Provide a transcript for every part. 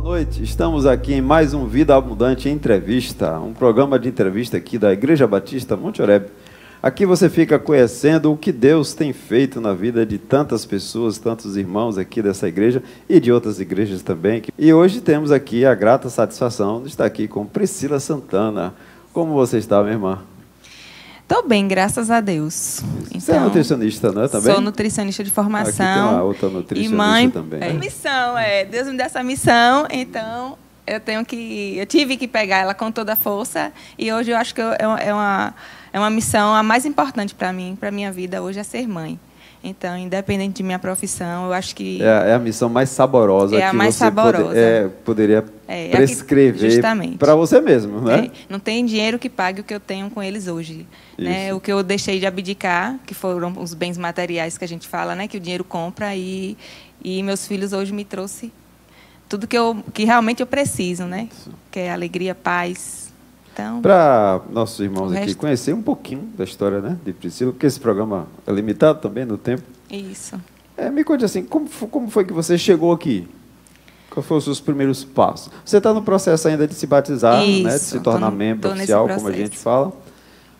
Boa noite, estamos aqui em mais um Vida Abundante Entrevista, um programa de entrevista aqui da Igreja Batista Monte Oreb. Aqui você fica conhecendo o que Deus tem feito na vida de tantas pessoas, tantos irmãos aqui dessa igreja e de outras igrejas também. E hoje temos aqui a grata satisfação de estar aqui com Priscila Santana. Como você está, minha irmã? Estou bem, graças a Deus. Você é nutricionista, não é? Também? Sou nutricionista de formação. Aqui tem uma outra nutricionista e mãe, também. Missão, Deus me deu essa missão, então eu tive que pegar ela com toda a força. E hoje eu acho que é uma missão a mais importante para mim, para a minha vida hoje, é ser mãe. Então, independente de minha profissão, eu acho que... É a missão mais saborosa que você poderia prescrever para você mesmo, né? Não tem dinheiro que pague o que eu tenho com eles hoje. Né? O que eu deixei de abdicar, que foram os bens materiais que a gente fala, né? Que o dinheiro compra, e meus filhos hoje me trouxe tudo que realmente eu preciso, né? Que é alegria, paz... Então, para nossos irmãos aqui conhecer um pouquinho da história, né, de Priscila, porque esse programa é limitado também no tempo. Isso. Me conte assim, como foi que você chegou aqui? Quais foram os seus primeiros passos? Você está no processo ainda de se batizar, né, de se tornar membro oficial, como a gente fala.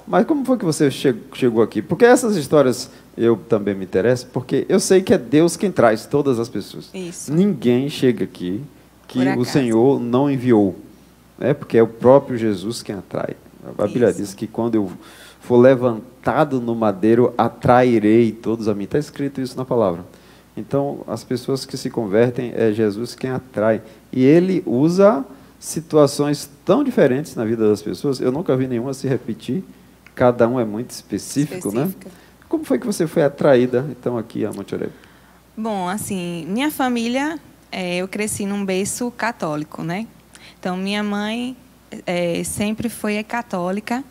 Mas como foi que você chegou aqui? Porque essas histórias eu também me interesso, porque eu sei que é Deus quem traz todas as pessoas. Isso. Ninguém chega aqui que o Senhor não enviou. Porque é o próprio Jesus quem atrai. A Bíblia diz que quando eu for levantado no madeiro, atrairei todos a mim. Está escrito isso na palavra. Então, as pessoas que se convertem, é Jesus quem atrai. E ele usa situações tão diferentes na vida das pessoas. Eu nunca vi nenhuma se repetir. Cada um é muito específico, né? Como foi que você foi atraída, então, aqui a Monte Oreb? Bom, assim, minha família, eu cresci num berço católico, né? Então, minha mãe sempre foi católica,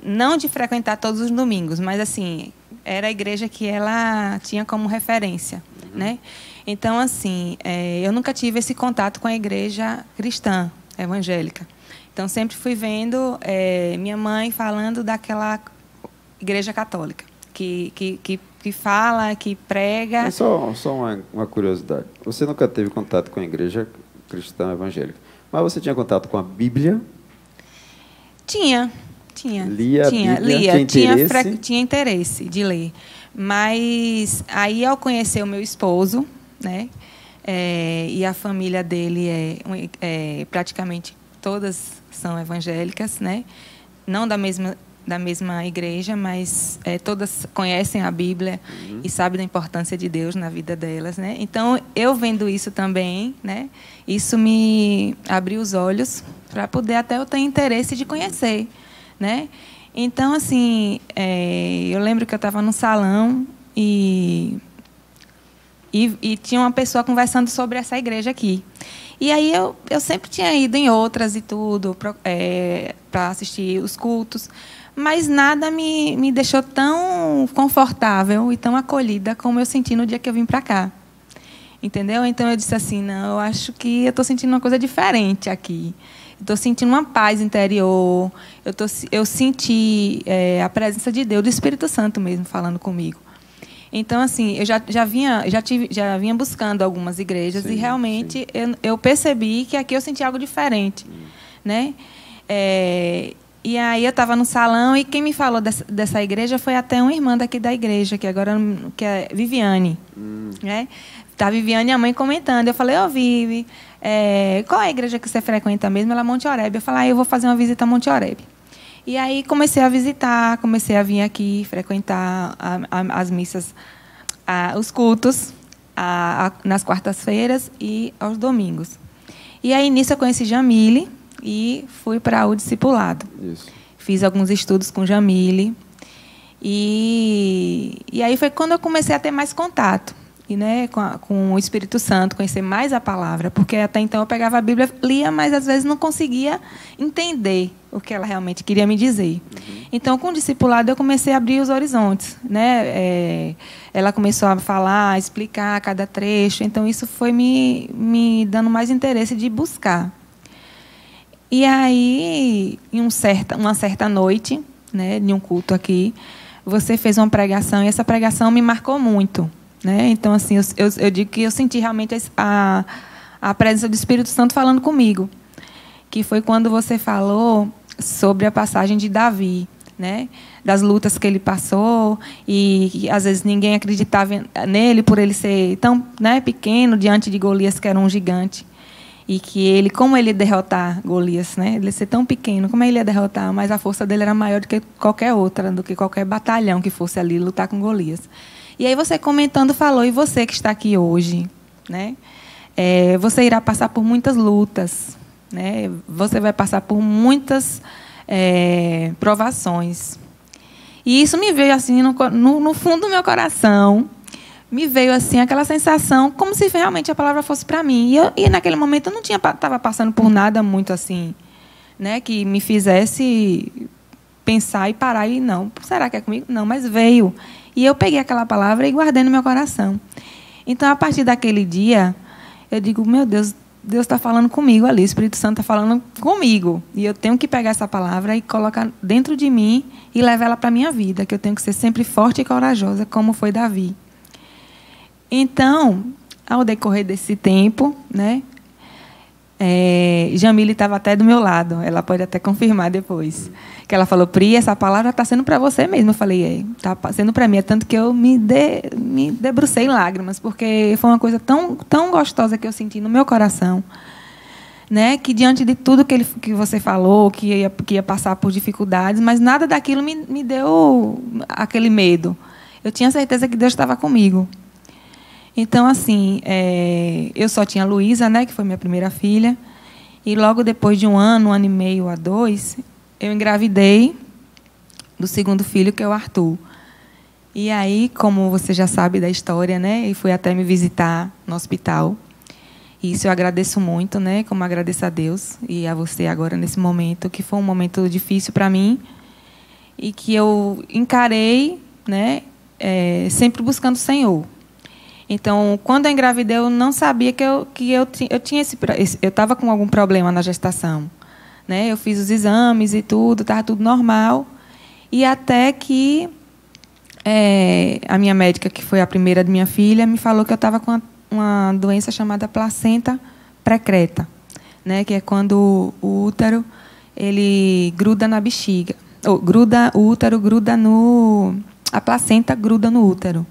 não de frequentar todos os domingos, mas, assim, era a igreja que ela tinha como referência, né? Então, assim, eu nunca tive esse contato com a igreja cristã, evangélica. Então, sempre fui vendo minha mãe falando daquela igreja católica, que fala, que prega... Mas só uma curiosidade. Você nunca teve contato com a igreja cristã evangélica? Mas você tinha contato com a Bíblia? Tinha. Lia a Bíblia? Tinha interesse de ler. Mas aí, ao conhecer o meu esposo, né, e a família dele praticamente todas são evangélicas, né, não da mesma igreja, mas todas conhecem a Bíblia e sabem da importância de Deus na vida delas, né? Então, eu vendo isso também, né? Isso me abriu os olhos para poder até eu ter interesse de conhecer, né? Então, assim, eu lembro que eu estava no salão e tinha uma pessoa conversando sobre essa igreja aqui. E aí eu sempre tinha ido em outras e tudo para assistir os cultos, mas nada me deixou tão confortável e tão acolhida como eu senti no dia que eu vim para cá. Entendeu? Então, eu disse assim, não, eu acho que eu estou sentindo uma coisa diferente aqui. Estou sentindo uma paz interior, eu senti a presença de Deus, do Espírito Santo mesmo, falando comigo. Então, assim, eu já vinha buscando algumas igrejas, e realmente eu percebi que aqui eu senti algo diferente, né? E aí eu estava no salão, e quem me falou dessa igreja foi até uma irmã daqui da igreja, que é Viviane. Né? Tá a Viviane e a mãe comentando. Eu falei, Vivi, qual é a igreja que você frequenta mesmo? Ela é Monte Oreb. Eu falei, eu vou fazer uma visita a Monte Oreb. E aí comecei a visitar, comecei a vir aqui, frequentar as missas, os cultos, nas quartas-feiras e aos domingos. E aí, nisso, eu conheci Jamile, e fui para o discipulado. Isso. Fiz alguns estudos com Jamile. E aí foi quando eu comecei a ter mais contato, né, com o Espírito Santo, conhecer mais a palavra. Porque até então eu pegava a Bíblia, lia, mas às vezes não conseguia entender o que ela realmente queria me dizer. Então, com o discipulado, eu comecei a abrir os horizontes. Né? Ela começou a falar, a explicar cada trecho. Então, isso foi me dando mais interesse de buscar. E aí, em uma certa noite, né, de um culto aqui, você fez uma pregação, e essa pregação me marcou muito. Né? Então, assim, eu digo que eu senti realmente a presença do Espírito Santo falando comigo, que foi quando você falou sobre a passagem de Davi, né? Das lutas que ele passou e às vezes ninguém acreditava nele por ele ser tão, né, pequeno diante de Golias, que era um gigante. E que ele, como ele ia derrotar Golias, né? Ele ser tão pequeno, como ele ia derrotar? Mas a força dele era maior do que qualquer outra, do que qualquer batalhão que fosse ali lutar com Golias. E aí você comentando falou, e você que está aqui hoje, né? Você irá passar por muitas lutas, né? Você vai passar por muitas provações. E isso me veio assim no fundo do meu coração. Me veio assim aquela sensação como se realmente a palavra fosse para mim. E naquele momento eu não estava passando por nada muito assim, né, que me fizesse pensar e parar e não, será que é comigo? Não, mas veio. E eu peguei aquela palavra e guardei no meu coração. Então, a partir daquele dia, eu digo, meu Deus, Deus está falando comigo ali, o Espírito Santo está falando comigo. E eu tenho que pegar essa palavra e colocar dentro de mim e levar ela para a minha vida, que eu tenho que ser sempre forte e corajosa, como foi Davi. Então, ao decorrer desse tempo, né, Jamile estava até do meu lado, ela pode até confirmar depois, que ela falou, Pri, essa palavra está sendo para você mesmo. Eu falei, está sendo para mim, é tanto que eu me debrucei em lágrimas, porque foi uma coisa tão, tão gostosa que eu senti no meu coração, né, que diante de tudo que você falou, que ia passar por dificuldades, mas nada daquilo me deu aquele medo. Eu tinha certeza que Deus estava comigo. Então, assim, eu só tinha a Luísa, né, que foi minha primeira filha, e logo depois de um ano e meio a 2, eu engravidei do segundo filho, que é o Arthur. E aí, como você já sabe da história, né, ele foi até me visitar no hospital. E isso eu agradeço muito, né, como agradeço a Deus e a você agora nesse momento, que foi um momento difícil para mim e que eu encarei, né, sempre buscando o Senhor. Então, quando eu engravidei, eu não sabia que eu tinha eu estava com algum problema na gestação, né? Eu fiz os exames e tudo, estava tudo normal. E até que a minha médica, que foi a primeira de minha filha, me falou que eu estava com uma doença chamada placenta precreta, né? Que é quando o útero ele gruda na bexiga, a placenta gruda no útero.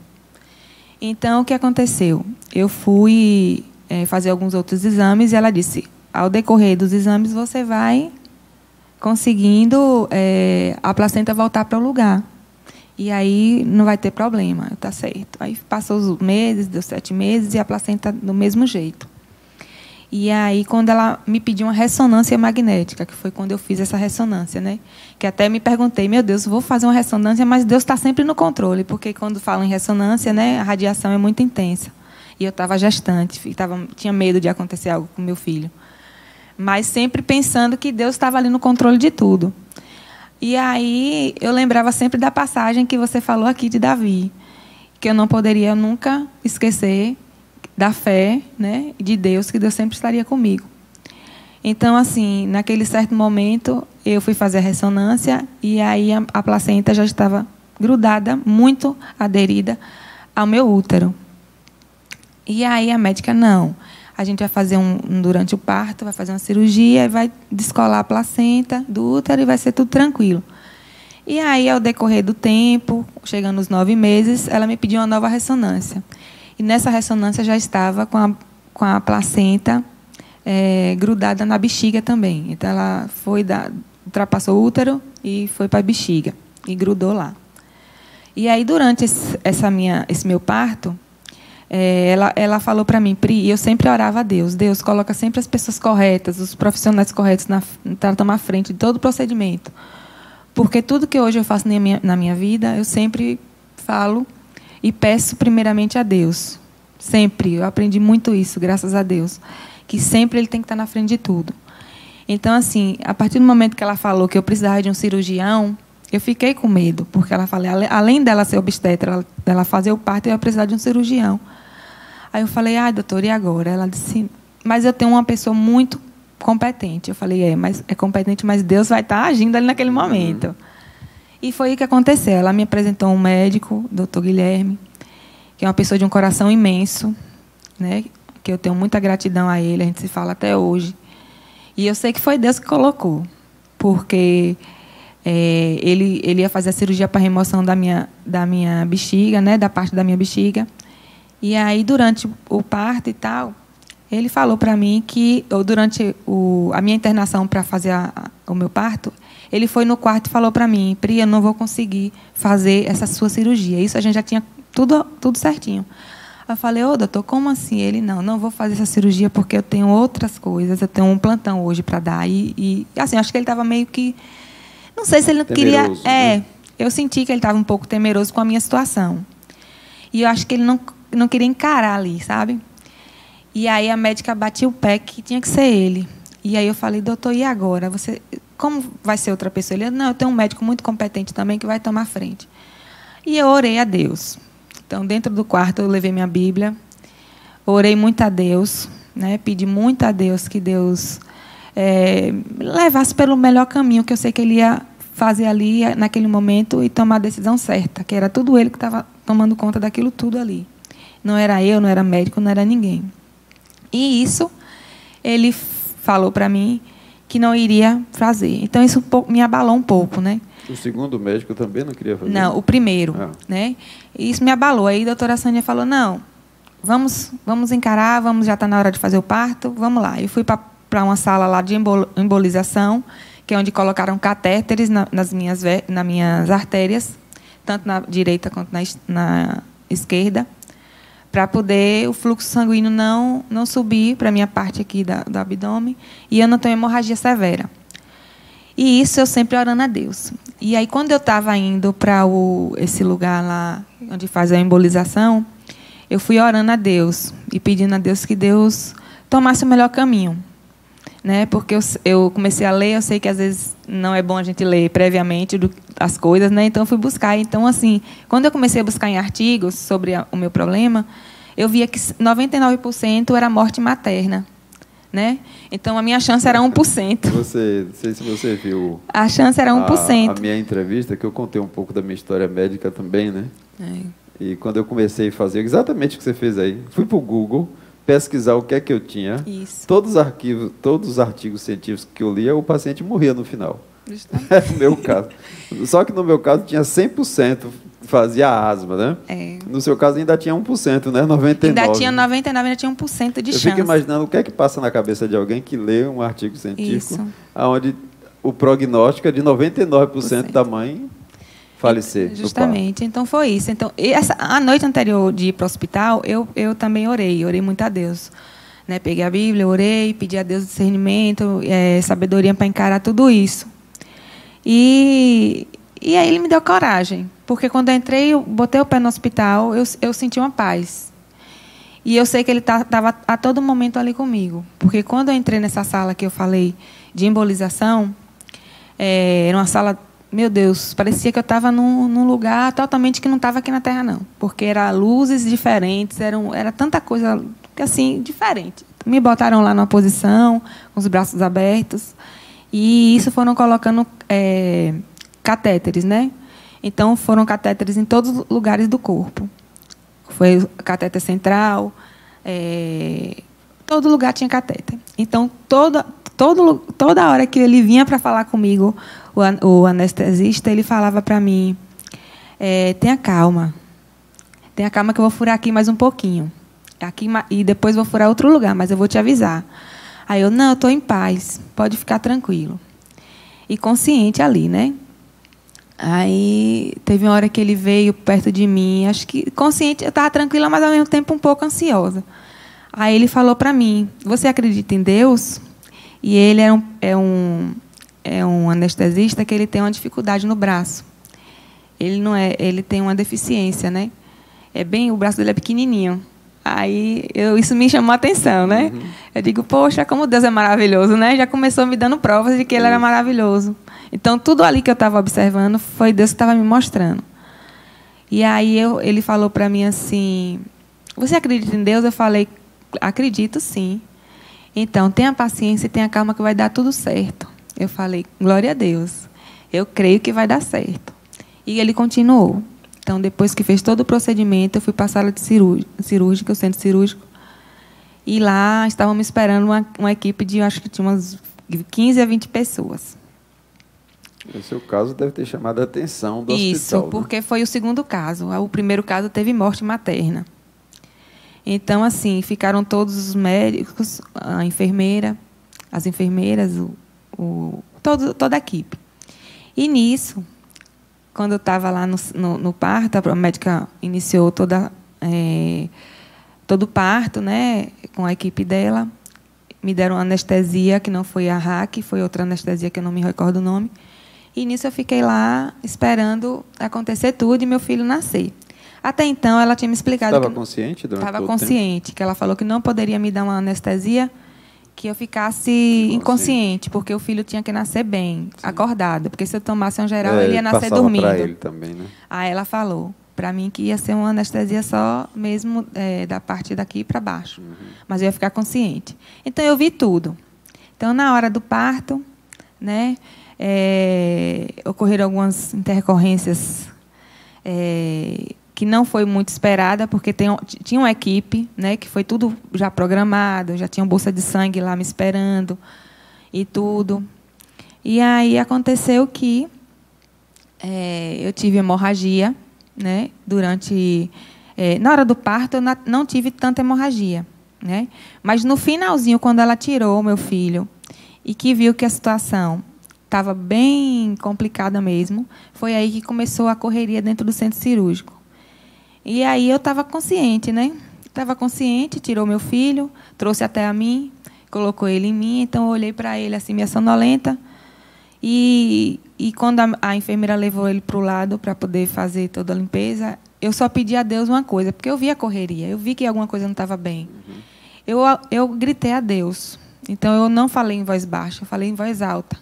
Então, o que aconteceu? Eu fui fazer alguns outros exames e ela disse, ao decorrer dos exames, você vai conseguindo a placenta voltar para o lugar. E aí não vai ter problema, está certo. Aí passou os meses, deu 7 meses, e a placenta do mesmo jeito. E aí, quando ela me pediu uma ressonância magnética, que foi quando eu fiz essa ressonância, né? Que até me perguntei, meu Deus, vou fazer uma ressonância, mas Deus está sempre no controle, porque quando falam em ressonância, né, a radiação é muito intensa. E eu estava gestante, tinha medo de acontecer algo com meu filho. Mas sempre pensando que Deus estava ali no controle de tudo. E aí eu lembrava sempre da passagem que você falou aqui de Davi, que eu não poderia nunca esquecer da fé, né, de Deus, que Deus sempre estaria comigo. Então, assim, naquele certo momento, eu fui fazer a ressonância e aí a placenta já estava grudada, muito aderida ao meu útero. E aí a médica, não, a gente vai fazer durante o parto, vai fazer uma cirurgia e vai descolar a placenta do útero e vai ser tudo tranquilo. E aí, ao decorrer do tempo, chegando aos 9 meses, ela me pediu uma nova ressonância. E nessa ressonância já estava com a placenta grudada na bexiga também. Então, ela ultrapassou o útero e foi para a bexiga. E grudou lá. E aí, durante esse meu parto, ela falou para mim, Pri, eu sempre orava a Deus. Deus coloca sempre as pessoas corretas, os profissionais corretos para tomar frente de todo o procedimento. Porque tudo que hoje eu faço na minha vida, eu sempre falo e peço primeiramente a Deus. Sempre. Eu aprendi muito isso, graças a Deus. Que sempre Ele tem que estar na frente de tudo. Então, assim, a partir do momento que ela falou que eu precisava de um cirurgião, eu fiquei com medo. Porque ela falou, além dela ser obstetra, ela fazer o parto, eu ia precisar de um cirurgião. Aí eu falei, doutora, e agora? Ela disse, mas eu tenho uma pessoa muito competente. Eu falei, mas é competente, mas Deus vai estar agindo ali naquele momento. E foi o que aconteceu. Ela me apresentou um médico, Dr. Guilherme, que é uma pessoa de um coração imenso, né? que eu tenho muita gratidão a ele, a gente se fala até hoje. E eu sei que foi Deus que colocou, porque ele ia fazer a cirurgia para remoção da minha bexiga, né, da parte da minha bexiga. E aí, durante o parto e tal, ele falou para mim que, durante a minha internação para fazer o meu parto, ele foi no quarto e falou para mim: Pri, eu não vou conseguir fazer essa sua cirurgia. Isso a gente já tinha tudo certinho. Eu falei: ô, doutor, como assim? Ele: não vou fazer essa cirurgia porque eu tenho outras coisas, eu tenho um plantão hoje para dar. E assim, acho que ele estava meio que... Não sei se ele não temeroso, queria... Né? Eu senti que ele estava um pouco temeroso com a minha situação. E eu acho que ele não queria encarar ali, sabe? E aí a médica batia o pé que tinha que ser ele. E aí eu falei: doutor, e agora? Como vai ser outra pessoa? Ele: não, eu tenho um médico muito competente também que vai tomar frente. E eu orei a Deus. Então, dentro do quarto, eu levei minha Bíblia, orei muito a Deus, né? Pedi muito a Deus que Deus me levasse pelo melhor caminho, que eu sei que Ele ia fazer ali, naquele momento, e tomar a decisão certa, que era tudo Ele que estava tomando conta daquilo tudo ali. Não era eu, não era médico, não era ninguém. E isso, Ele falou para mim que não iria fazer. Então, isso me abalou um pouco, né? O segundo médico também não queria fazer? Não, o primeiro. Né? E isso me abalou. Aí a doutora Sânia falou: não, vamos encarar, já está na hora de fazer o parto, vamos lá. Eu fui para uma sala lá de embolização, que é onde colocaram catéteres nas minhas artérias, tanto na direita quanto na esquerda, para poder o fluxo sanguíneo não subir para a minha parte aqui do abdômen e eu não ter hemorragia severa. E isso eu sempre orando a Deus. E aí, quando eu estava indo para esse lugar lá, onde faz a embolização, eu fui orando a Deus e pedindo a Deus que Deus tomasse o melhor caminho. Né? Porque eu comecei a ler, eu sei que às vezes não é bom a gente ler previamente as coisas, né? Então eu fui buscar. Então, assim, quando eu comecei a buscar em artigos sobre o meu problema, eu via que 99% era morte materna. Né? Então, a minha chance era 1%. Não sei se você viu... A chance era 1%. A minha entrevista, que eu contei um pouco da minha história médica também, né? E quando eu comecei a fazer exatamente o que você fez aí, fui para o Google pesquisar o que é que eu tinha. Isso. Todos os artigos científicos que eu lia, o paciente morria no final. É o meu caso. Só que no meu caso tinha 100%, fazia asma, né? No seu caso ainda tinha 1%, né? 99%. Ainda tinha 99%, ainda tinha 1% de chance. Eu fico imaginando o que é que passa na cabeça de alguém que lê um artigo científico onde o prognóstico é de 99% da mãe falecer. Justamente. Então foi isso. Então, a noite anterior de ir para o hospital, eu também orei muito a Deus. Né? Peguei a Bíblia, orei, pedi a Deus discernimento, sabedoria para encarar tudo isso. E aí ele me deu coragem, porque quando eu entrei, eu botei o pé no hospital, eu senti uma paz. E eu sei que ele estava a todo momento ali comigo, porque quando eu entrei nessa sala que eu falei de embolização, era uma sala, meu Deus, parecia que eu estava num lugar totalmente que não estava aqui na Terra, não, porque eram luzes diferentes, era tanta coisa assim, diferente. Me botaram lá numa posição, com os braços abertos, e isso foram colocando catéteres, né? Então, foram catéteres em todos os lugares do corpo. Foi o catéter central, todo lugar tinha catéter. Então, toda hora que ele vinha para falar comigo, o anestesista, ele falava para mim: tenha calma que eu vou furar aqui mais um pouquinho. E depois vou furar outro lugar, mas eu vou te avisar. Aí eu: não, eu estou em paz, pode ficar tranquilo. E consciente ali, né? Aí teve uma hora que ele veio perto de mim, acho que consciente, eu estava tranquila, mas ao mesmo tempo um pouco ansiosa. Aí ele falou para mim: você acredita em Deus? E ele é um anestesista que ele tem uma dificuldade no braço. Ele tem uma deficiência, né? O braço dele é pequenininho. Aí isso me chamou a atenção, né? Uhum. Eu digo: poxa, como Deus é maravilhoso, né? Já começou me dando provas de que Ele era maravilhoso. Então, tudo ali que eu estava observando foi Deus que estava me mostrando. E aí ele falou para mim assim: você acredita em Deus? Eu falei: acredito, sim. Então, tenha paciência e tenha calma que vai dar tudo certo. Eu falei: glória a Deus. Eu creio que vai dar certo. E ele continuou. Então, depois que fez todo o procedimento, eu fui para a sala de cirúrgica, o centro cirúrgico. E lá estávamos esperando uma equipe de, acho que tinha umas 15 a 20 pessoas. O seu caso deve ter chamado a atenção do hospital. Isso, porque foi o segundo caso. O primeiro caso teve morte materna. Então, assim, ficaram todos os médicos, a enfermeira, as enfermeiras, toda a equipe. E nisso, quando eu estava lá no parto, a médica iniciou todo o parto, né, com a equipe dela. Me deram anestesia, que não foi a RAC, foi outra anestesia que eu não me recordo o nome. E nisso eu fiquei lá esperando acontecer tudo e meu filho nascer. Até então, ela tinha me explicado... Estava consciente durante todo o tempo? Estava consciente, que ela falou que não poderia me dar uma anestesia que eu ficasse inconsciente, porque o filho tinha que nascer bem, sim, acordado. Porque se eu tomasse um geral, ele ia nascer dormindo. Para ele também, né? Aí ela falou para mim que ia ser uma anestesia só mesmo da parte daqui para baixo. Uhum. Mas eu ia ficar consciente. Então, eu vi tudo. Então, na hora do parto, né, ocorreram algumas intercorrências que não foi muito esperada, porque tinha uma equipe, né, que foi tudo já programado, já tinha bolsa de sangue lá me esperando e tudo. E aí aconteceu que eu tive hemorragia, né, durante... na hora do parto, eu não tive tanta hemorragia, né? Mas no finalzinho, quando ela tirou o meu filho e que viu que a situação estava bem complicada mesmo, foi aí que começou a correria dentro do centro cirúrgico. E aí eu estava consciente, né? Estava consciente, tirou meu filho, trouxe até a mim, colocou ele em mim, então eu olhei para ele assim, meio sonolenta. E quando a enfermeira levou ele para o lado para poder fazer toda a limpeza, eu só pedi a Deus uma coisa, porque eu vi a correria, eu vi que alguma coisa não estava bem. Uhum. Eu gritei a Deus. Então, eu não falei em voz baixa, eu falei em voz alta.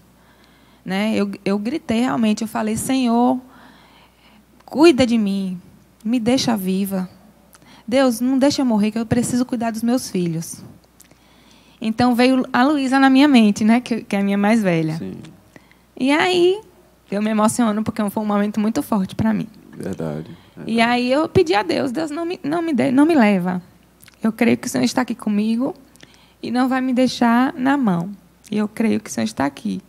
Né? Eu gritei realmente, eu falei, Senhor, cuida de mim, me deixa viva. Deus, não deixa eu morrer, que eu preciso cuidar dos meus filhos. Então, veio a Luísa na minha mente, né? Que é a minha mais velha. Sim. E aí, eu me emociono, porque foi um momento muito forte para mim. Verdade. E aí, eu pedi a Deus, Deus, não me leva. Eu creio que o Senhor está aqui comigo e não vai me deixar na mão. E eu creio que o Senhor está aqui.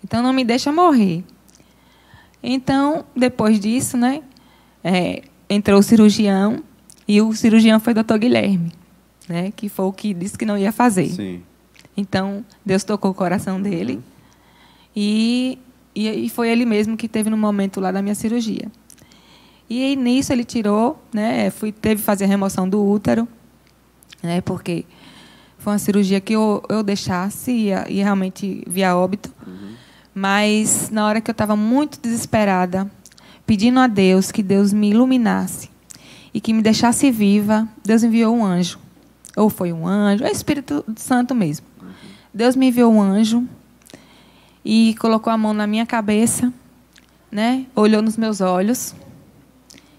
Então, não me deixa morrer. Então, depois disso, né, entrou o cirurgião, e o cirurgião foi o Dr. Guilherme, né, que foi o que disse que não ia fazer. Sim. Então, Deus tocou o coração dele, e foi ele mesmo que teve no momento lá da minha cirurgia. E aí, nisso ele tirou, né, teve que fazer a remoção do útero, né, porque foi uma cirurgia que eu deixasse e realmente via óbito. Uhum. Mas, na hora que eu estava muito desesperada, pedindo a Deus que Deus me iluminasse e que me deixasse viva, Deus enviou um anjo. Ou foi um anjo, é o Espírito Santo mesmo. Uhum. Deus me enviou um anjo e colocou a mão na minha cabeça, né? Olhou nos meus olhos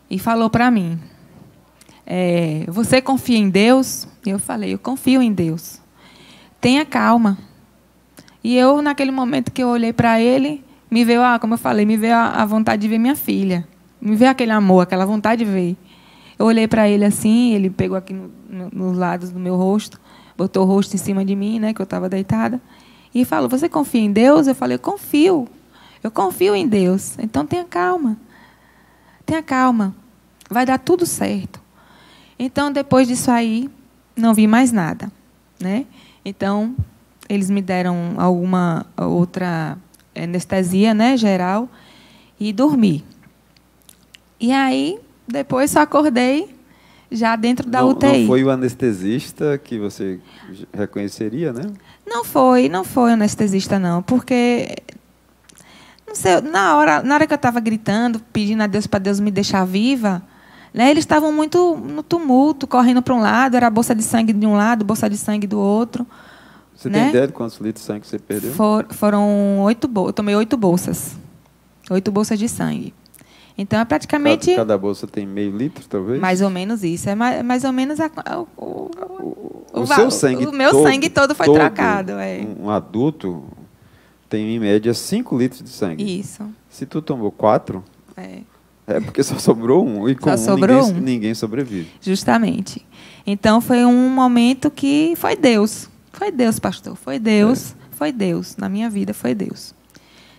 e falou para mim, você confia em Deus? E eu falei, eu confio em Deus. Tenha calma. E eu, naquele momento que eu olhei para ele, me veio, como eu falei, me veio a vontade de ver minha filha. Me veio aquele amor, aquela vontade de ver. Eu olhei para ele assim, ele pegou aqui nos lados do meu rosto, botou o rosto em cima de mim, né, que eu estava deitada, e falou, você confia em Deus? Eu falei, eu confio em Deus. Então, tenha calma. Tenha calma. Vai dar tudo certo. Então, depois disso aí, não vi mais nada, né? Então, eles me deram alguma outra anestesia, né, geral, e dormi. E aí, depois só acordei já dentro da UTI. Não foi o anestesista que você reconheceria, né? Não foi o anestesista, não, porque não sei, na hora que eu estava gritando, pedindo a Deus para Deus me deixar viva, né, eles estavam muito no tumulto, correndo para um lado, era a bolsa de sangue de um lado, bolsa de sangue do outro. Você tem ideia de quantos litros de sangue você perdeu? Foram 8 bolsas. Eu tomei 8 bolsas. 8 bolsas de sangue. Então, é praticamente... Cada bolsa tem meio litro, talvez? Mais ou menos isso. É mais ou menos o seu sangue o meu sangue todo foi trocado. Um adulto tem, em média, 5 litros de sangue. Isso. Se tu tomou 4, É porque só sobrou um, e com ninguém sobrevive. Justamente. Então, foi um momento que foi Deus. Foi Deus, pastor. Foi Deus. Foi Deus. Na minha vida, foi Deus.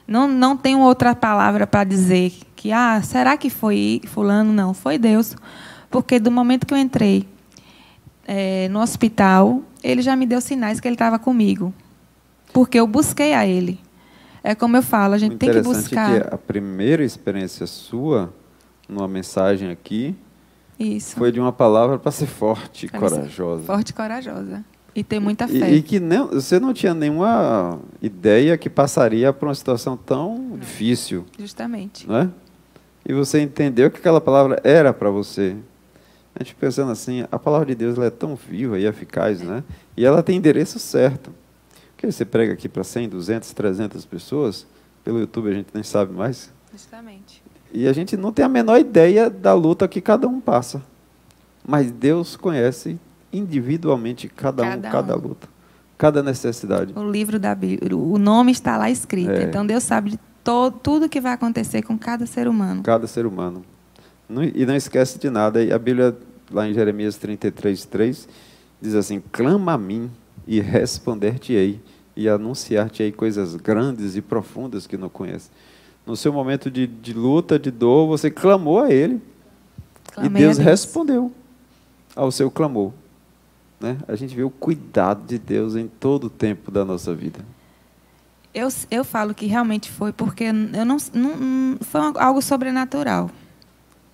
Não tenho outra palavra para dizer que, será que foi fulano? Não, foi Deus. Porque do momento que eu entrei no hospital, ele já me deu sinais que ele estava comigo. Porque eu busquei a ele. É como eu falo, a gente tem que buscar. É que a primeira experiência sua, numa mensagem aqui, foi de uma palavra para ser forte e corajosa. Forte e corajosa. E ter muita fé. E que você não tinha nenhuma ideia que passaria por uma situação tão difícil. Justamente. Não é? E você entendeu que aquela palavra era para você. A gente pensando assim, a palavra de Deus ela é tão viva e eficaz, né? E ela tem endereço certo. Porque você prega aqui para 100, 200, 300 pessoas, pelo YouTube a gente nem sabe mais. Justamente. E a gente não tem a menor ideia da luta que cada um passa. Mas Deus conhece individualmente cada luta, cada necessidade. O livro da Bíblia, o nome está lá escrito. Então Deus sabe de tudo que vai acontecer com cada ser humano. Cada ser humano. E não esquece de nada. E a Bíblia, lá em Jeremias 33:3, diz assim: clama a mim e responder-te-ei, e anunciar-te-ei coisas grandes e profundas que não conheces. No seu momento de luta, de dor, você clamou a Ele. E Deus respondeu ao seu clamor. Né? A gente vê o cuidado de Deus em todo o tempo da nossa vida. Eu falo que realmente foi porque foi algo sobrenatural,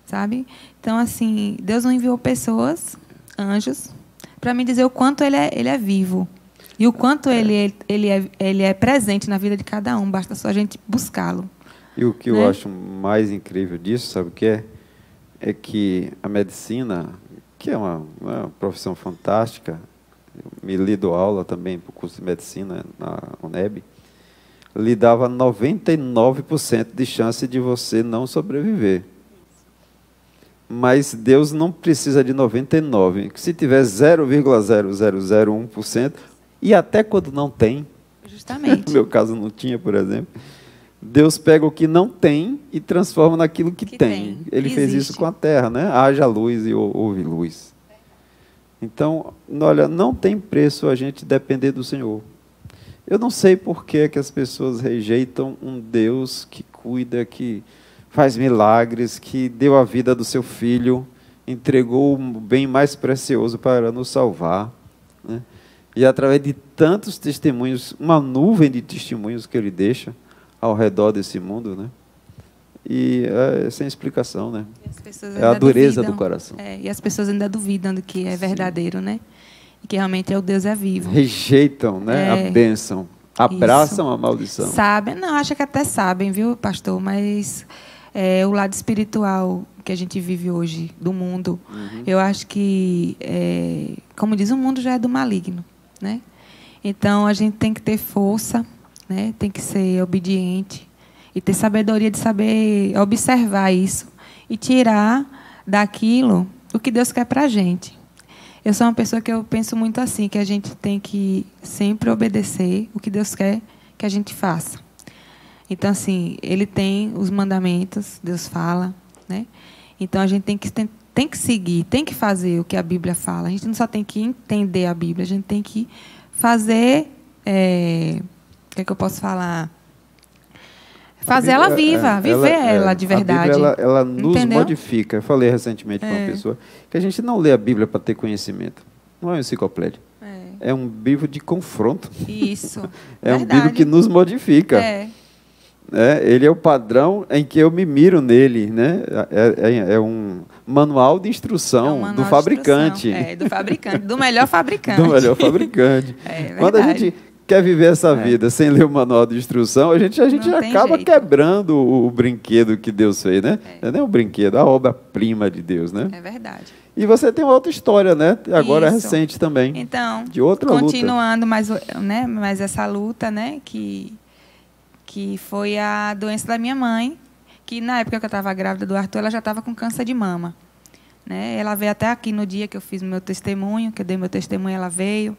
sabe? Então, assim, Deus não enviou pessoas, anjos, para me dizer o quanto ele é vivo e o quanto ele é presente na vida de cada um. Basta só a gente buscá-lo. E o que eu acho mais incrível disso, sabe o que é? É que a medicina, que é uma profissão fantástica, eu dou aula também para o curso de medicina na UNEB, lhe dava 99% de chance de você não sobreviver. Mas Deus não precisa de 99%. Se tiver 0,0001%, e até quando não tem, justamente. No meu caso não tinha, por exemplo, Deus pega o que não tem e transforma naquilo que tem. Ele fez isso com a terra, né? Haja luz e houve luz. Então, olha, não tem preço a gente depender do Senhor. Eu não sei por que as pessoas rejeitam um Deus que cuida, que faz milagres, que deu a vida do seu filho, entregou o bem mais precioso para nos salvar, né? E através de tantos testemunhos, uma nuvem de testemunhos que ele deixa ao redor desse mundo, né? E é sem explicação, né? É a dureza do coração. E as pessoas ainda duvidam do que é verdadeiro, né? E que realmente o Deus é vivo. Rejeitam, né? A bênção. Abraçam a maldição. Sabem, não, acho que até sabem, viu, pastor? Mas o lado espiritual que a gente vive hoje, do mundo, eu acho que, como diz, o mundo já é do maligno, né? Então, a gente tem que ter força, né? Tem que ser obediente e ter sabedoria de saber observar isso e tirar daquilo o que Deus quer para a gente. Eu sou uma pessoa que eu penso muito assim, que a gente tem que sempre obedecer o que Deus quer que a gente faça. Então, assim, Ele tem os mandamentos, Deus fala, né? Então, a gente tem que seguir, tem que fazer o que a Bíblia fala. A gente não só tem que entender a Bíblia, a gente tem que fazer... o que é que eu posso falar? Fazer ela viva, viver ela de verdade. A Bíblia, ela nos modifica. Eu falei recentemente com uma pessoa que a gente não lê a Bíblia para ter conhecimento. Não é uma enciclopédia. É um livro de confronto. Isso. É um livro que nos modifica. Ele é o padrão em que eu me miro nele, né? É um manual de instrução do fabricante. Do fabricante, do melhor fabricante. Do melhor fabricante. Quando a gente quer viver essa vida sem ler o manual de instrução, a gente acaba quebrando o brinquedo que Deus fez, né? Não é nem o brinquedo, a obra-prima de Deus, né? É verdade. E você tem uma outra história, né? Agora é recente também. Então, de outra continuando mais essa luta, né? Que foi a doença da minha mãe, que na época que eu estava grávida do Arthur, ela já estava com câncer de mama, né? Ela veio até aqui no dia que eu fiz o meu testemunho, que eu dei meu testemunho, ela veio.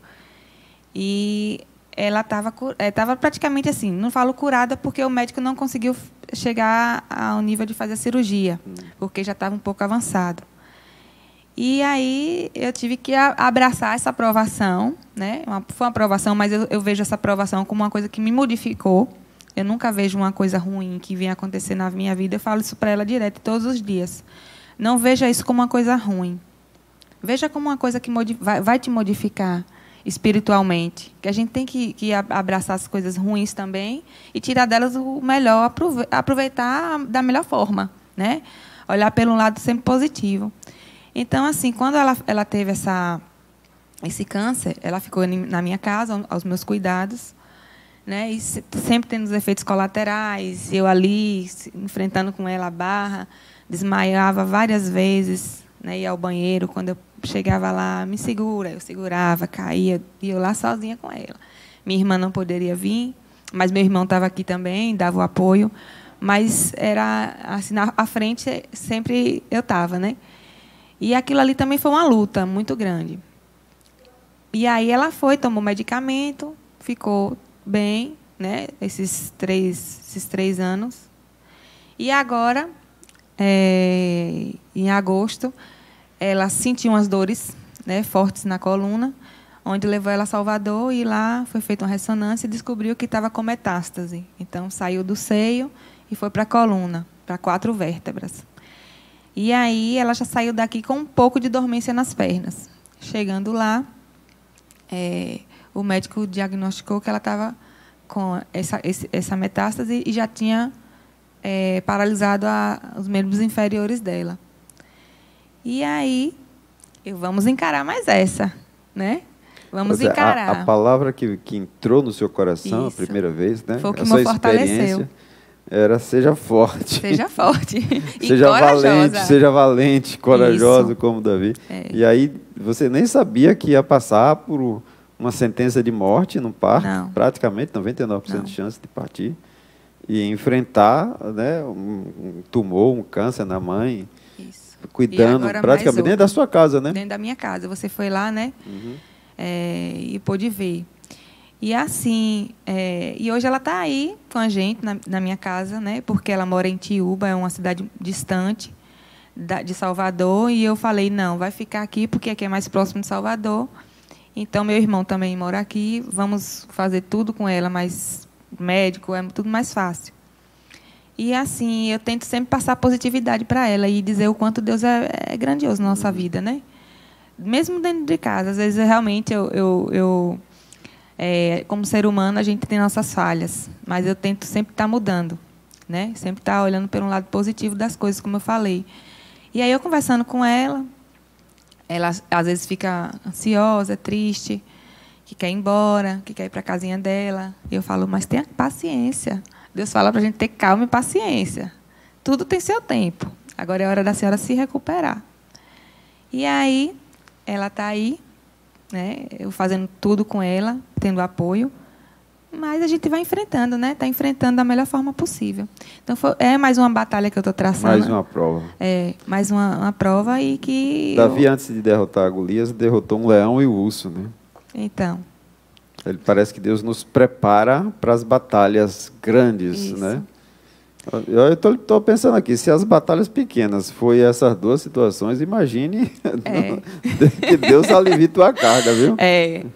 E ela estava praticamente assim, não falo curada porque o médico não conseguiu chegar ao nível de fazer a cirurgia, porque já estava um pouco avançado. E aí eu tive que abraçar essa aprovação, né? Foi uma aprovação, mas eu vejo essa aprovação como uma coisa que me modificou. Eu nunca vejo uma coisa ruim que venha acontecer na minha vida. Eu falo isso para ela direto, todos os dias. Não veja isso como uma coisa ruim. Veja como uma coisa que vai te modificar espiritualmente. Que a gente tem que abraçar as coisas ruins também e tirar delas o melhor, aproveitar da melhor forma, né? Olhar pelo lado sempre positivo. Então, assim, quando ela teve esse câncer, ela ficou na minha casa, aos meus cuidados, né? E sempre tendo os efeitos colaterais, eu ali, enfrentando com ela a barra, desmaiava várias vezes, né? Ia ao banheiro, quando eu chegava lá, me segura, eu segurava, caía, e eu lá sozinha com ela. Minha irmã não poderia vir, mas meu irmão estava aqui também, dava o apoio, mas era assim, à frente sempre eu estava, né? E aquilo ali também foi uma luta muito grande. E aí ela tomou medicamento, ficou bem, né? Esses três anos. E agora, em agosto, ela sentiu umas dores, né, fortes na coluna, onde levou ela a Salvador e lá foi feita uma ressonância e descobriu que estava com metástase. Então, saiu do seio e foi para a coluna, para 4 vértebras. E aí ela já saiu daqui com um pouco de dormência nas pernas. Chegando lá, o médico diagnosticou que ela estava com essa metástase e já tinha paralisado os membros inferiores dela. E aí, vamos encarar mais essa, né? Vamos encarar. A palavra que entrou no seu coração Isso. a primeira vez, né? Foi o que me fortaleceu. Era seja forte. Seja forte. E seja corajosa. valente, seja valente, corajosa Isso. como Davi. E aí você nem sabia que ia passar por uma sentença de morte no parto, Não. praticamente 99% de chance de partir, e enfrentar, né, um tumor, um câncer na mãe, Isso. cuidando praticamente dentro da sua casa, né? Dentro da minha casa. Você foi lá, né? Uhum. E pôde ver. E assim, e hoje ela está aí com a gente, na minha casa, né? Porque ela mora em Tiúba, é uma cidade distante de Salvador. E eu falei, não, vai ficar aqui, porque aqui é mais próximo de Salvador. Então, meu irmão também mora aqui, vamos fazer tudo com ela, mas médico, é tudo mais fácil. E assim, eu tento sempre passar positividade para ela e dizer o quanto Deus é grandioso na nossa vida, né? Mesmo dentro de casa, às vezes realmente como ser humano, a gente tem nossas falhas, mas eu tento sempre estar mudando, né? Sempre estar olhando pelo lado positivo das coisas, como eu falei. E aí eu conversando com ela às vezes fica ansiosa, triste, que quer ir embora, que quer ir para a casinha dela. E eu falo, mas tenha paciência. Deus fala para a gente ter calma e paciência. Tudo tem seu tempo. Agora é hora da senhora se recuperar. E aí, ela está aí, né? Eu fazendo tudo com ela, tendo apoio, mas a gente vai enfrentando, né? Está enfrentando da melhor forma possível. Então, é mais uma batalha que eu estou traçando. Mais uma prova. Mais uma prova e que... Davi, antes de derrotar Golias, derrotou um leão e o urso, né? Então. Ele parece que Deus nos prepara para as batalhas grandes, Isso. né? Eu estou pensando aqui, se as batalhas pequenas foi essas 2 situações, imagine que Deus alivie tua carga, viu?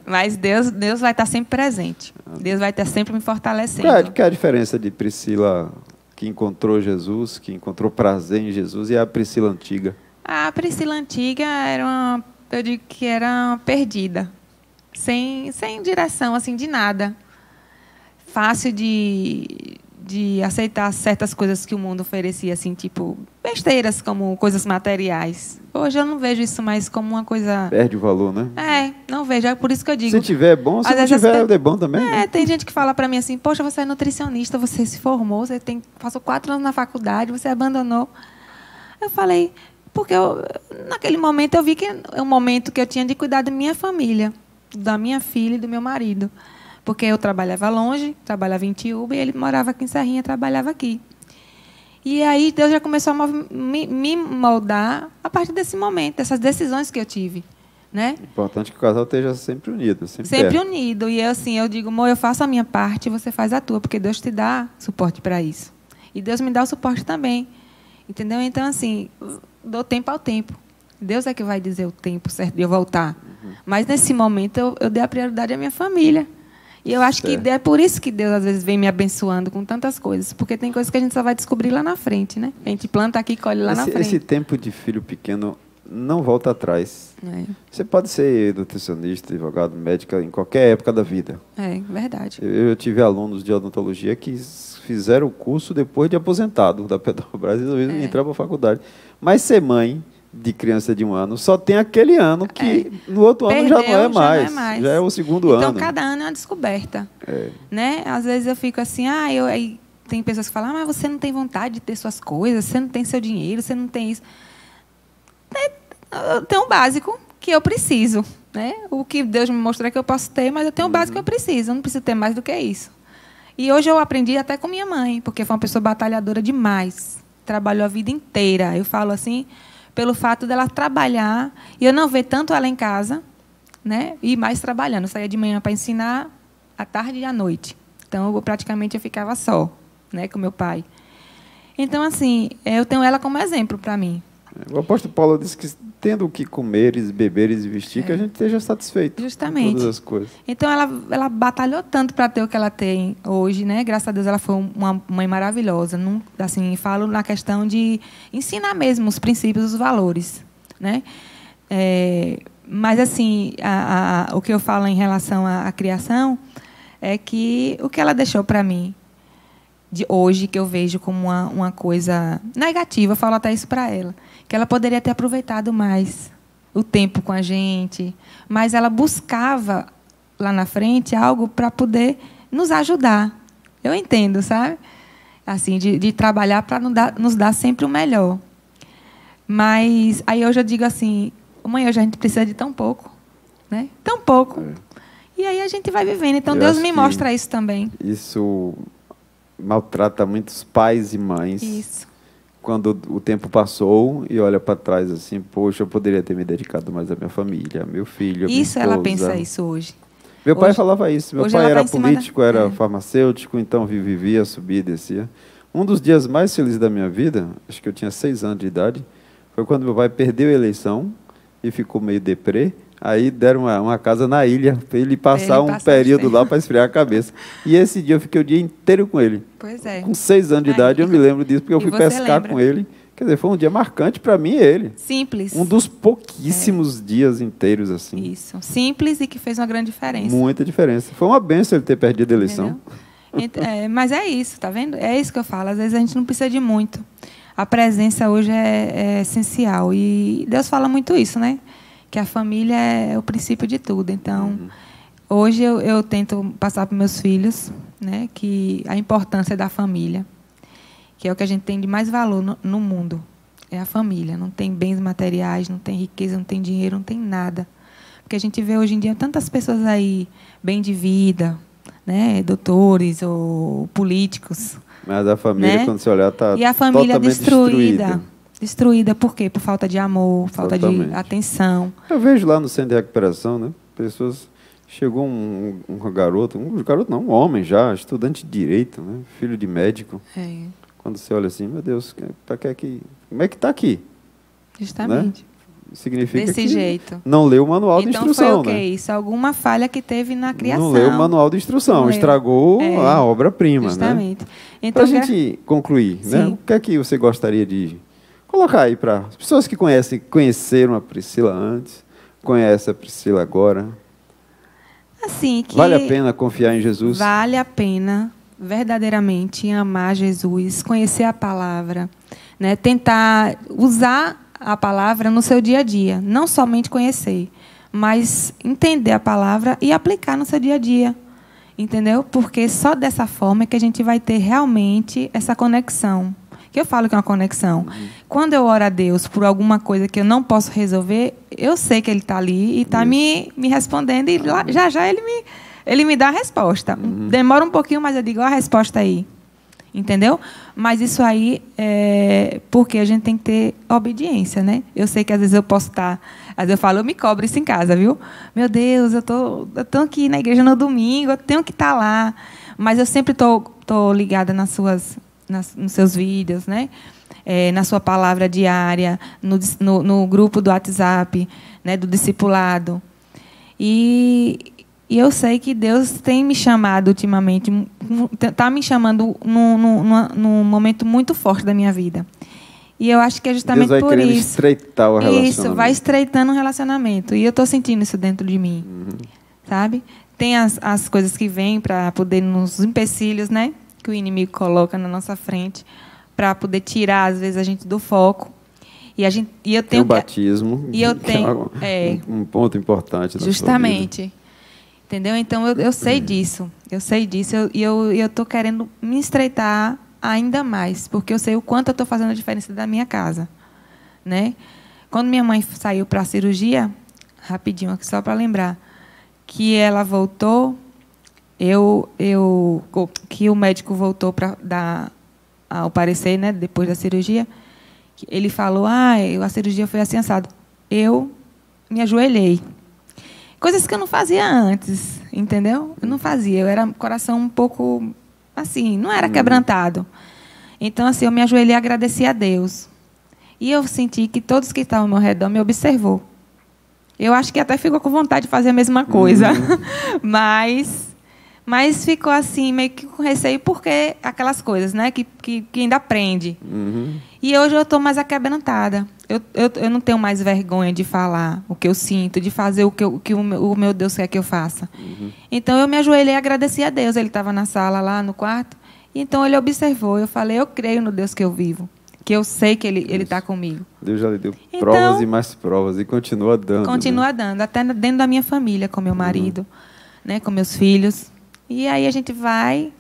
Mas Deus vai estar sempre presente. Deus vai estar sempre me fortalecendo. Qual é a diferença de Priscila que encontrou Jesus, que encontrou prazer em Jesus, e a Priscila antiga? A Priscila antiga eu digo que era uma perdida, sem direção, assim, de nada. Fácil de aceitar certas coisas que o mundo oferecia, assim, tipo besteiras, como coisas materiais. Hoje eu não vejo isso mais como uma coisa... Perde o valor, né? Não vejo. É por isso que eu digo... Se tiver bom, se não tiver, é bom também. Né? Tem gente que fala para mim assim, poxa, você é nutricionista, você se formou, passou 4 anos na faculdade, você abandonou. Eu falei, porque naquele momento eu vi que é um momento que eu tinha de cuidar da minha família, da minha filha e do meu marido. Porque eu trabalhava longe, trabalhava em Tiúba, e ele morava aqui em Serrinha, trabalhava aqui. E aí Deus já começou a me moldar a partir desse momento, dessas decisões que eu tive. né? Importante que o casal esteja sempre unido. Sempre unido. E assim, eu digo, amor, eu faço a minha parte e você faz a tua, porque Deus te dá suporte para isso. E Deus me dá o suporte também. Entendeu? Então, assim, dou tempo ao tempo. Deus é que vai dizer o tempo certo de eu voltar. Mas, nesse momento, eu dei a prioridade à minha família. E eu acho que é por isso que Deus, às vezes, vem me abençoando com tantas coisas. Porque tem coisas que a gente só vai descobrir lá na frente, né? A gente planta aqui e colhe lá na frente. Esse tempo de filho pequeno não volta atrás. Você pode ser nutricionista, advogado, médica, em qualquer época da vida. É, verdade. Eu tive alunos de odontologia que fizeram o curso depois de aposentado da Petrobras e entraram para a faculdade. Mas ser mãe de criança de 1 ano só tem aquele ano que no outro ano já não é mais. Já é o segundo ano. Então, cada ano é uma descoberta. Né? Às vezes eu fico assim, aí tem pessoas que falam, mas você não tem vontade de ter suas coisas, você não tem seu dinheiro, você não tem isso. Eu tenho um básico que eu preciso. Né? O que Deus me mostrou é que eu posso ter, mas eu tenho o básico que eu preciso. Eu não preciso ter mais do que isso. E hoje eu aprendi até com minha mãe, porque foi uma pessoa batalhadora demais. Trabalhou a vida inteira. Eu falo assim, pelo fato dela trabalhar e eu não ver tanto ela em casa, né? E mais trabalhando. Eu saía de manhã para ensinar, à tarde e à noite. Então, praticamente, eu ficava só, né, com meu pai. Então, assim, eu tenho ela como exemplo para mim. O apóstolo Paulo disse que, tendo o que comeres, beberes e vestir, que a gente esteja satisfeito. Justamente. Com todas as coisas. Então, ela batalhou tanto para ter o que ela tem hoje, né? Graças a Deus, ela foi uma mãe maravilhosa. Não, assim, falo na questão de ensinar mesmo os princípios, os valores, né? Mas, assim, o que eu falo em relação à criação é que o que ela deixou para mim de hoje, que eu vejo como uma coisa negativa, eu falo até isso para ela, que ela poderia ter aproveitado mais o tempo com a gente, mas ela buscava lá na frente algo para poder nos ajudar. Eu entendo, sabe? Assim, de trabalhar para nos dar sempre o melhor. Mas aí eu já digo assim, mãe, hoje a gente precisa de tão pouco, né? Tão pouco. E aí a gente vai vivendo. Então Deus me mostra isso também. Isso maltrata muitos pais e mães. Isso. Quando o tempo passou e olha para trás assim, poxa, eu poderia ter me dedicado mais à minha família, meu filho, minha esposa. Ela pensa isso hoje. Meu pai falava isso. Meu pai era político, era farmacêutico, então vivia, subia e descia. Um dos dias mais felizes da minha vida, acho que eu tinha 6 anos de idade, foi quando meu pai perdeu a eleição e ficou meio deprê. Aí deram uma casa na ilha para ele passar um período lá para esfriar a cabeça. E esse dia eu fiquei o dia inteiro com ele. Pois é. Com 6 anos de idade, eu me lembro disso, porque eu fui pescar com ele. Quer dizer, foi um dia marcante para mim e ele. Simples. Um dos pouquíssimos dias inteiros assim. Isso. Simples e que fez uma grande diferença. Muita diferença. Foi uma benção ele ter perdido a eleição. Mas é isso, tá vendo? É isso que eu falo. Às vezes a gente não precisa de muito. A presença hoje é essencial. E Deus fala muito isso, né? Que a família é o princípio de tudo. Então, hoje eu tento passar para meus filhos, né, que a importância da família, que é o que a gente tem de mais valor no mundo, é a família. Não tem bens materiais, não tem riqueza, não tem dinheiro, não tem nada. Porque a gente vê hoje em dia tantas pessoas aí, bem de vida, né, doutores ou políticos. Mas a família, né? Quando você olhar, está e a família destruída. Destruída por quê? Por falta de amor, falta de atenção. Eu vejo lá no centro de recuperação, né? Pessoas... Chegou um garoto, um homem já, estudante de direito, né? Filho de médico. Quando você olha assim, meu Deus, como é que está aqui? Justamente. Né? Significa desse que jeito. Não leu o manual de instrução. Então foi o quê? Isso, alguma falha que teve na criação. Não leu o manual de instrução, estragou a obra-prima. Justamente. Né? Então, para a gente concluir, né? O que é que você gostaria de colocar aí para as pessoas que conheceram a Priscila antes, conhecem a Priscila agora? Assim, que vale a pena confiar em Jesus? Vale a pena, verdadeiramente, amar Jesus, conhecer a palavra, né? Tentar usar a palavra no seu dia a dia. Não somente conhecer, mas entender a palavra e aplicar no seu dia a dia. Entendeu? Porque só dessa forma é que a gente vai ter realmente essa conexão. Que eu falo que é uma conexão. Quando eu oro a Deus por alguma coisa que eu não posso resolver, eu sei que Ele está ali e está me respondendo. E já ele me dá a resposta. Demora um pouquinho, mas eu digo, a resposta aí. Entendeu? Mas isso aí é porque a gente tem que ter obediência, né? Eu sei que às vezes eu posso estar... Às vezes eu falo, eu me cobro isso em casa, viu? Meu Deus, eu tô aqui na igreja no domingo, eu tenho que estar lá. Mas eu sempre tô ligada nos seus vídeos, né? Na sua palavra diária, no grupo do WhatsApp, né? Do discipulado. E eu sei que Deus tem me chamado ultimamente, está me chamando num momento muito forte da minha vida. E eu acho que é justamente Deus vai por isso. Estreitar o relacionamento. Isso, vai estreitando o relacionamento. E eu estou sentindo isso dentro de mim. Sabe? Tem as coisas que vêm para poder, nos empecilhos, né? Que o inimigo coloca na nossa frente, para poder tirar, às vezes, a gente do foco. E eu tenho tem o batismo, e eu tenho, um ponto importante. Justamente. Entendeu? Então, eu sei disso. Eu sei disso. E eu estou querendo me estreitar ainda mais, porque eu sei o quanto eu estou fazendo a diferença da minha casa. Né? Quando minha mãe saiu para a cirurgia, rapidinho, aqui só para lembrar, que ela voltou, que o médico voltou para dar ao parecer, né, depois da cirurgia, ele falou, a cirurgia foi assim, assado. Eu me ajoelhei. Coisas que eu não fazia antes, entendeu? Eu não fazia, eu era um coração um pouco, assim, não era quebrantado. Então, assim, eu me ajoelhei e agradeci a Deus. E eu senti que todos que estavam ao meu redor me observou. Eu acho que até ficou com vontade de fazer a mesma coisa. Mas ficou assim, meio que com receio, porque aquelas coisas, né, que ainda aprende. E hoje eu estou mais aquebrantada. Eu não tenho mais vergonha de falar o que eu sinto, de fazer o que o meu Deus quer que eu faça. Então, eu me ajoelhei e agradeci a Deus. Ele estava na sala, lá no quarto. Então, ele observou. Eu falei, eu creio no Deus que eu vivo. Que eu sei que Ele está comigo. Deus já lhe deu provas e mais provas. E continua dando. Continua dando. Até dentro da minha família, com meu marido, né, com meus filhos. E aí a gente vai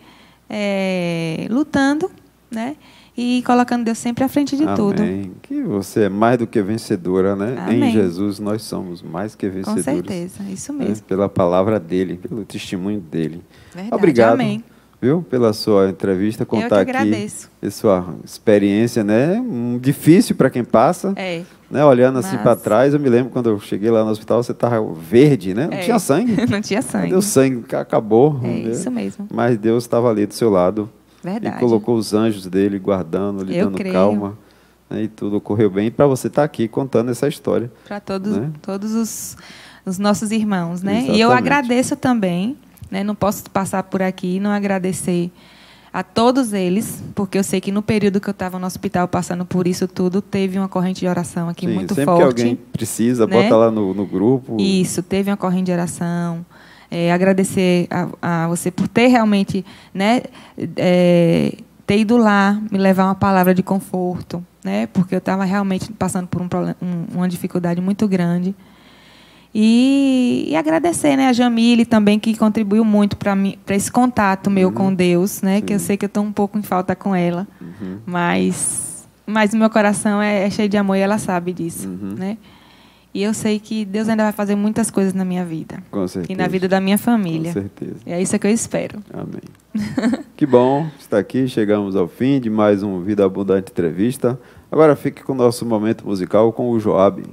lutando, né? E colocando Deus sempre à frente de tudo. Amém. Que você é mais do que vencedora, né? Amém. Em Jesus nós somos mais que vencedores. Com certeza, isso mesmo. Pela palavra dele, pelo testemunho dele. Verdade. Obrigado. Amém. Viu? Pela sua entrevista, contar aqui agradeço. A sua experiência, né? Difícil para quem passa. Né? Olhando assim para trás, eu me lembro quando eu cheguei lá no hospital, você estava verde, né? Não tinha sangue. Não tinha sangue. Deu sangue, acabou. Né? Isso mesmo. Mas Deus estava ali do seu lado. Verdade. E colocou os anjos dele guardando, lhe dando calma. Né? E tudo ocorreu bem para você estar aqui contando essa história. Para todos os nossos irmãos, né? Exatamente. E eu agradeço também, né? Não posso passar por aqui e não agradecer a todos eles, porque eu sei que no período que eu estava no hospital passando por isso tudo, teve uma corrente de oração aqui muito sempre forte. Sempre que alguém precisa, né? Bota lá no grupo. Isso, teve uma corrente de oração. Agradecer a você por ter realmente, né, ter ido lá, me levar uma palavra de conforto, né, porque eu estava realmente passando por uma dificuldade muito grande. E agradecer, né, a Jamile também, que contribuiu muito para esse contato meu com Deus, né, que eu sei que eu estou um pouco em falta com ela, mas o meu coração é cheio de amor e ela sabe disso, né. E eu sei que Deus ainda vai fazer muitas coisas na minha vida. Com certeza. E na vida da minha família. Com certeza. E é isso que eu espero. Amém. Que bom estar aqui. Chegamos ao fim de mais um Vida Abundante Entrevista. Agora fique com o nosso momento musical com o Joabe.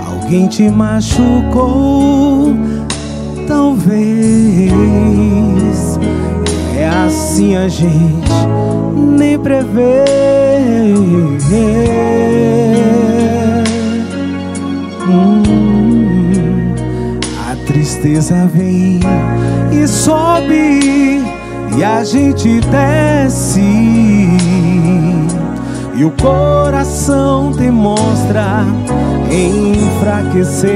Alguém te machucou, talvez. É assim a gente nem prevê. A tristeza vem e sobe e a gente desce. E o coração demonstra enfraquecer.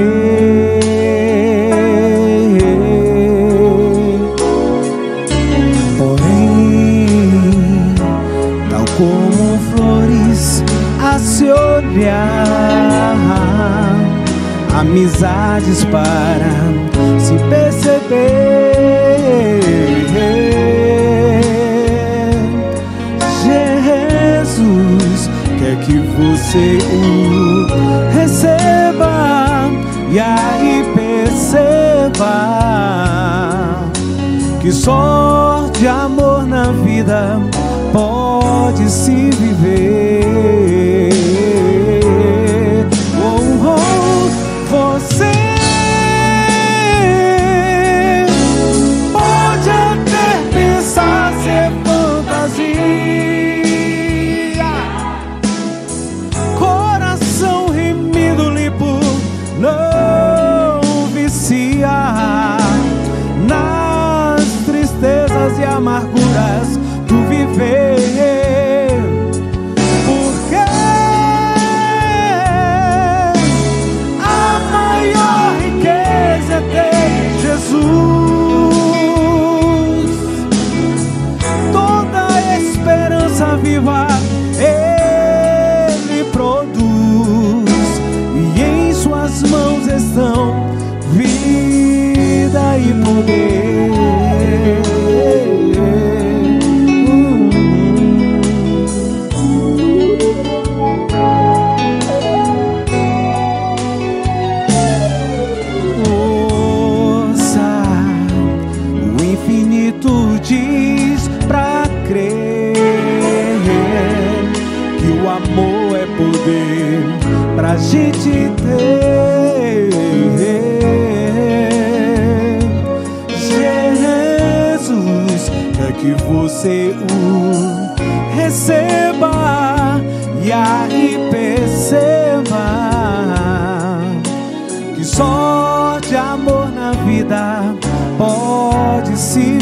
Porém, tal como flores a se olhar, amizades para se perceber. Jesus quer que você o receba e aí perceba que só de amor na vida pode se viver. Oh, oh, você pode até pensar ser fantasia, coração remido limpo não vicia nas tristezas e amarguras do viver. Toda esperança viva Ele produz, e em suas mãos estão vida e poder. Diz pra crer que o amor é poder pra gente ter. Jesus quer que você o receba e aí perceba que só de amor na vida pode se